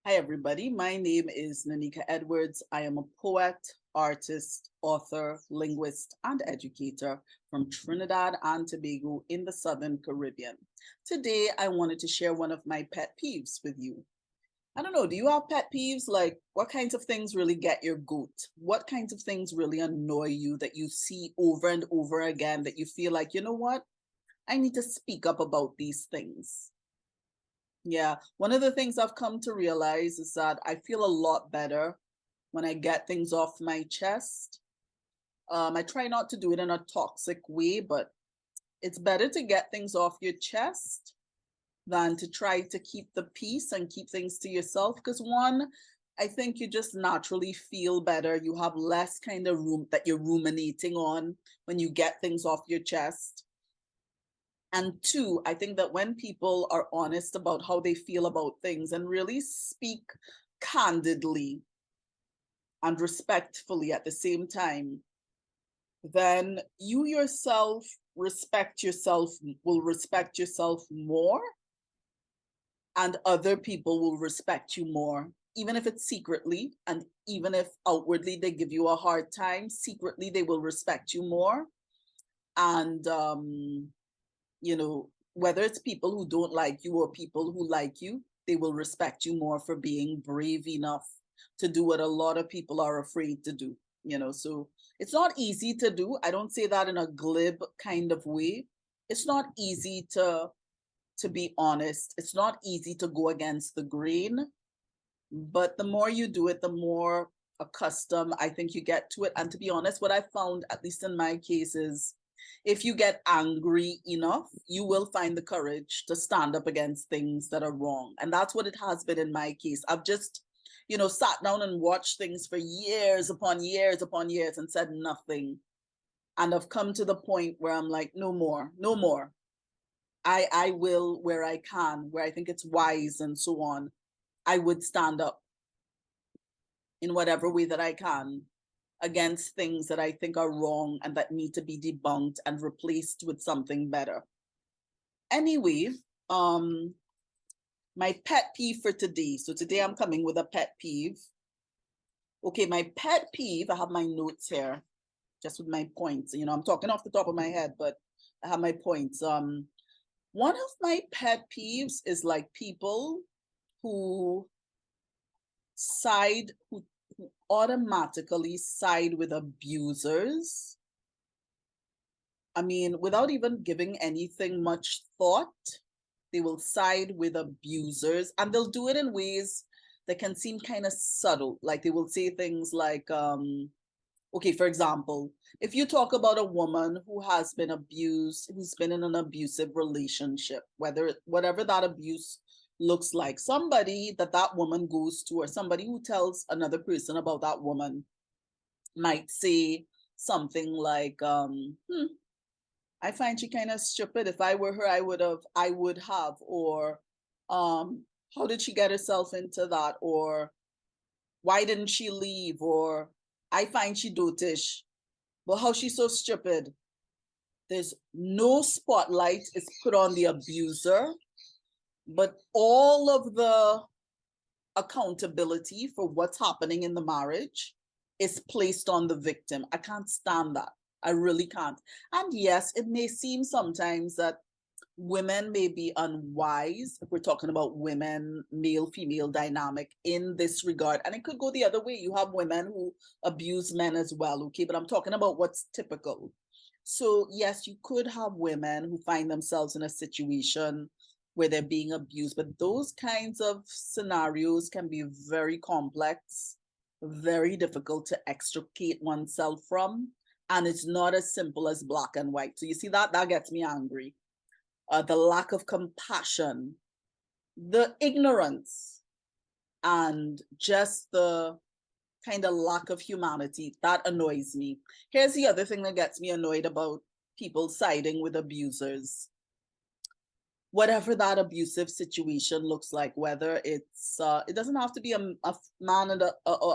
Hi, everybody. My name is Nanika Edwards. I am a poet, artist, author, linguist, and educator from Trinidad and Tobago in the Southern Caribbean. Today, I wanted to share one of my pet peeves with you. I don't know, do you have pet peeves? Like, what kinds of things really get your goat? What kinds of things really annoy you that you see over and over again that you feel like, you know what? I need to speak up about these things. Yeah, one of the things I've come to realize is that I feel a lot better when I get things off my chest. I try not to do it in a toxic way, but it's better to get things off your chest than to try to keep the peace and keep things to yourself. Because one, I think you just naturally feel better. You have less kind of room that you're ruminating on when you get things off your chest. And two, I think that when people are honest about how they feel about things and really speak candidly and respectfully at the same time, then you yourself will respect yourself more, and other people will respect you more, even if it's secretly, and even if outwardly they give you a hard time, secretly they will respect you more. And whether it's people who don't like you or people who like you, they will respect you more for being brave enough to do what a lot of people are afraid to do. So it's not easy to do. I don't say that in a glib kind of way. It's not easy to be honest. It's not easy to go against the grain, but the more you do it, the more accustomed I think you get to it. And to be honest, what I found, at least in my case, is if you get angry enough, you will find the courage to stand up against things that are wrong. And that's what it has been in my case. I've just, sat down and watched things for years upon years upon years and said nothing. And I've come to the point where I'm like, no more, no more. I will, where I can, where I think it's wise and so on, I would stand up in whatever way that I can against things that I think are wrong and that need to be debunked and replaced with something better. Anyway, my pet peeve for today. So today I'm coming with a pet peeve. Okay, my pet peeve, I have my notes here, just with my points. I'm talking off the top of my head, but I have my points. One of my pet peeves is like people who who automatically side with abusers. I mean, without even giving anything much thought, they will side with abusers, and they'll do it in ways that can seem kind of subtle. Like they will say things like, okay, for example, if you talk about a woman who has been abused, who's been in an abusive relationship, whatever that abuse looks like, somebody that woman goes to, or somebody who tells another person about that woman might say something like, I find she kind of stupid. If I were her, I would have, or how did she get herself into that? Or why didn't she leave? Or I find she dotish. But how she's so stupid? There's no spotlight is put on the abuser, but all of the accountability for what's happening in the marriage is placed on the victim. I can't stand that. I really can't. And yes, it may seem sometimes that women may be unwise if we're talking about women, male female dynamic in this regard. And it could go the other way. You have women who abuse men as well, okay? But I'm talking about what's typical. So yes, you could have women who find themselves in a situation where they're being abused, but those kinds of scenarios can be very complex, very difficult to extricate oneself from, and it's not as simple as black and white. So you see, that gets me angry. The lack of compassion, the ignorance, and just the kind of lack of humanity, that annoys me. Here's the other thing that gets me annoyed about people siding with abusers. Whatever that abusive situation looks like, whether it's it doesn't have to be a man and a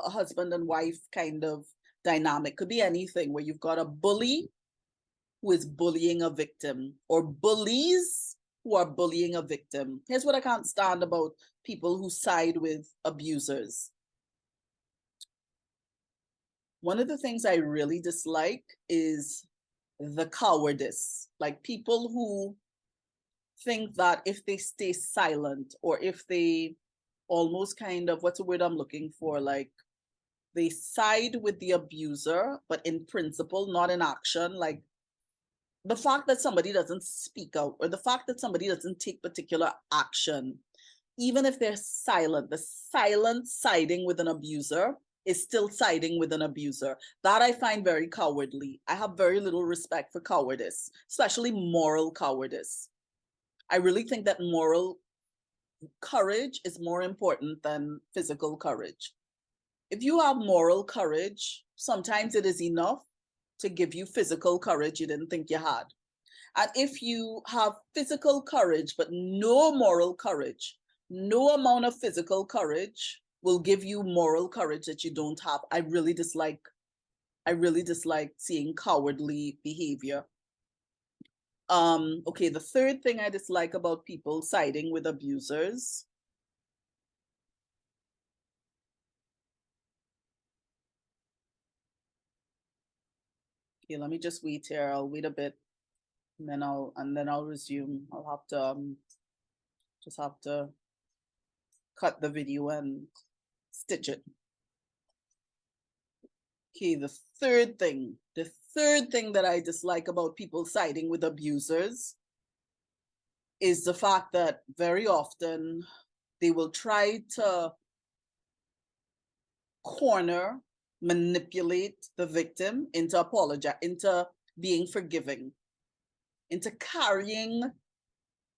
husband and wife kind of dynamic, could be anything where you've got a bully who is bullying a victim, or bullies who are bullying a victim. Here's what I can't stand about people who side with abusers. One of the things I really dislike is the cowardice, like people who think that if they stay silent, or if they almost kind of, what's the word I'm looking for, like they side with the abuser, but in principle, not in action. Like the fact that somebody doesn't speak out, or the fact that somebody doesn't take particular action, even if they're silent, the silent siding with an abuser is still siding with an abuser. That I find very cowardly. I have very little respect for cowardice, especially moral cowardice. I really think that moral courage is more important than physical courage. If you have moral courage, sometimes it is enough to give you physical courage you didn't think you had. And if you have physical courage, but no moral courage, no amount of physical courage will give you moral courage that you don't have. I really dislike seeing cowardly behavior. Okay, the third thing I dislike about people siding with abusers. Okay, let me just wait here. I'll wait a bit, and then I'll resume. I'll have to just have to cut the video and stitch it. Okay, the third thing that I dislike about people siding with abusers is the fact that very often they will try to corner, manipulate the victim into being forgiving, into carrying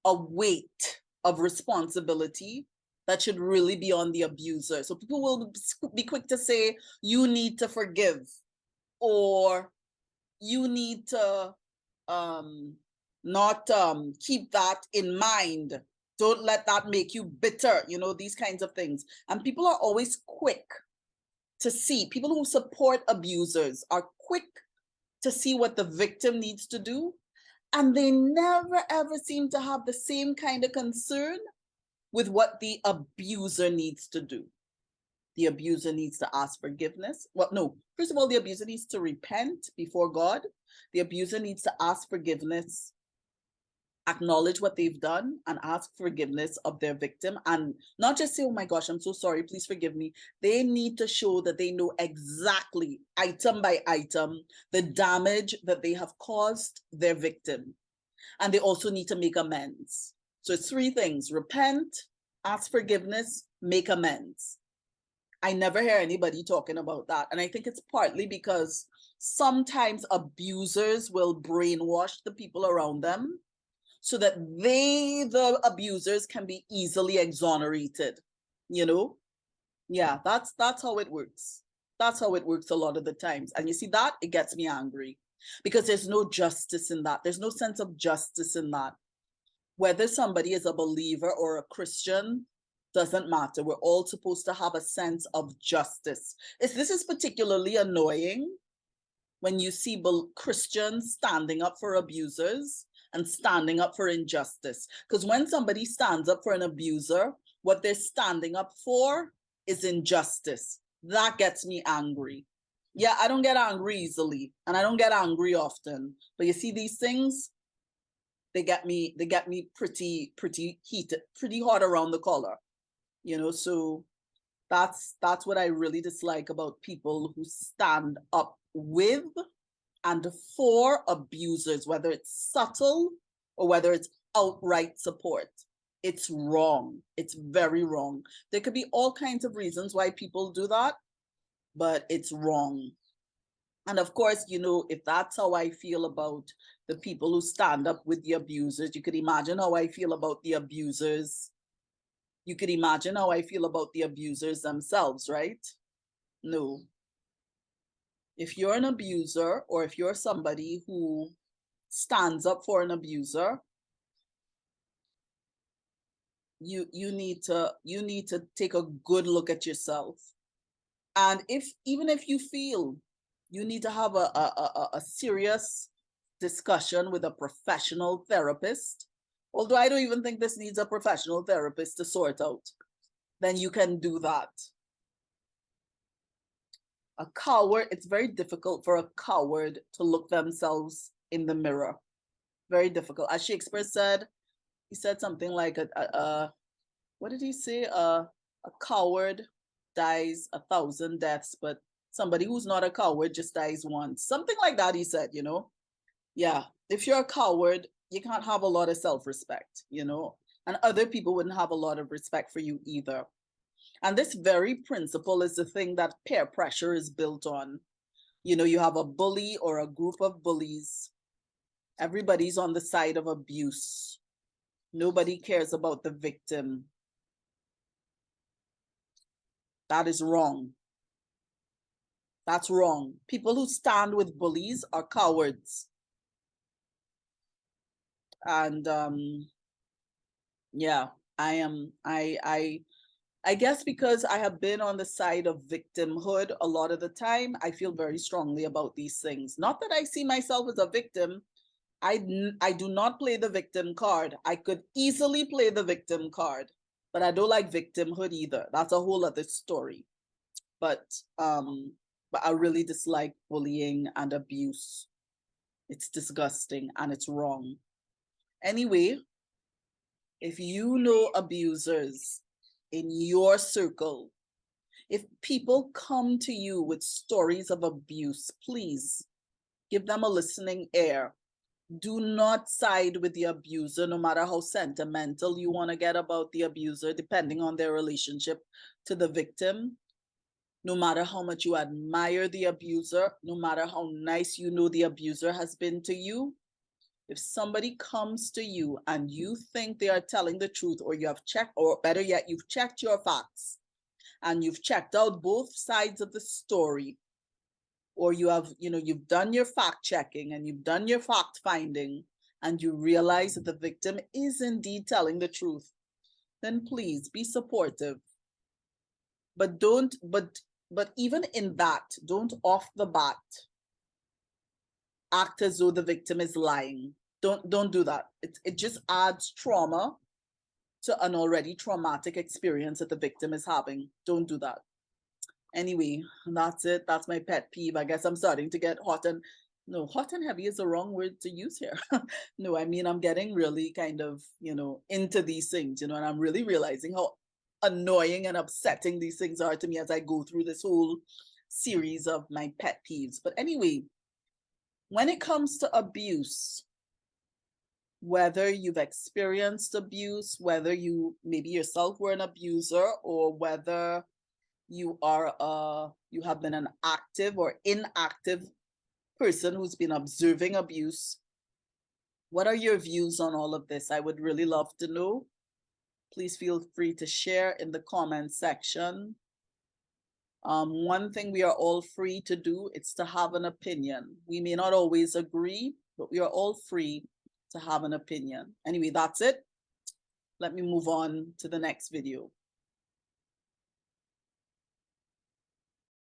a weight of responsibility that should really be on the abuser. So people will be quick to say, you need to forgive, or you need to not keep that in mind. Don't let that make you bitter, these kinds of things. And people are always quick to see, people who support abusers are quick to see what the victim needs to do. And they never ever seem to have the same kind of concern with what the abuser needs to do. The abuser needs to ask forgiveness. Well, no, first of all, the abuser needs to repent before God. The abuser needs to ask forgiveness, acknowledge what they've done, and ask forgiveness of their victim. And not just say, oh my gosh, I'm so sorry, please forgive me. They need to show that they know exactly, item by item, the damage that they have caused their victim. And they also need to make amends. So it's three things: repent, ask forgiveness, make amends. I never hear anybody talking about that. And I think it's partly because sometimes abusers will brainwash the people around them so that they, the abusers, can be easily exonerated. Yeah, that's how it works. That's how it works a lot of the times. And you see that, it gets me angry, because there's no justice in that. There's no sense of justice in that. Whether somebody is a believer or a Christian doesn't matter. We're all supposed to have a sense of justice. This is particularly annoying when you see Christians standing up for abusers and standing up for injustice. Because when somebody stands up for an abuser, what they're standing up for is injustice. That gets me angry. Yeah, I don't get angry easily, and I don't get angry often. But you see, these things, they get me pretty heated, pretty hot around the collar. So that's what I really dislike about people who stand up with and for abusers, whether it's subtle or whether it's outright support. It's wrong. It's very wrong. There could be all kinds of reasons why people do that, but it's wrong. And of course, if that's how I feel about the people who stand up with the abusers, you could imagine how I feel about the abusers. You could imagine how I feel about the abusers themselves, right? No. If you're an abuser, or if you're somebody who stands up for an abuser, you need to take a good look at yourself. And even if you feel you need to have a serious discussion with a professional therapist, although I don't even think this needs a professional therapist to sort out. then you can do that. A coward, it's very difficult for a coward to look themselves in the mirror. Very difficult. As Shakespeare said, he said something like, what did he say? A coward dies 1,000 deaths, but somebody who's not a coward just dies once. Something like that, he said, you know? Yeah, if you're a coward, you can't have a lot of self-respect, you know? And other people wouldn't have a lot of respect for you either. And this very principle is the thing that peer pressure is built on. You know, you have a bully or a group of bullies. Everybody's on the side of abuse. Nobody cares about the victim. That is wrong. That's wrong. People who stand with bullies are cowards. And yeah, I guess because I have been on the side of victimhood a lot of the time, I feel very strongly about these things. Not that I see myself as a victim. I do not play the victim card. I could easily play the victim card, but I don't like victimhood either. That's a whole other story. But I really dislike bullying and abuse. It's disgusting and it's wrong. Anyway, if you know abusers in your circle, if people come to you with stories of abuse, please give them a listening ear. Do not side with the abuser, no matter how sentimental you want to get about the abuser, depending on their relationship to the victim. No matter how much you admire the abuser, no matter how nice you know the abuser has been to you, if somebody comes to you and you think they are telling the truth, or you have checked, or better yet, you've checked your facts and you've checked out both sides of the story, or you have, you've done your fact checking and you've done your fact finding, and you realize that the victim is indeed telling the truth, then please be supportive. But even in that, don't off the bat act as though the victim is lying. Don't do that. It just adds trauma to an already traumatic experience that the victim is having. Don't do that. Anyway, that's it. That's my pet peeve. I guess I'm starting to get hot and heavy is the wrong word to use here. No, I mean, I'm getting really kind of, into these things, and I'm really realizing how annoying and upsetting these things are to me as I go through this whole series of my pet peeves. But anyway, when it comes to abuse, whether you've experienced abuse, whether you maybe yourself were an abuser, or whether you have been an active or inactive person who's been observing abuse, what are your views on all of this? I would really love to know. Please feel free to share in the comment section. One thing we are all free to do, it's to have an opinion. We may not always agree, but we are all free to have an opinion. Anyway, that's it. Let me move on to the next video.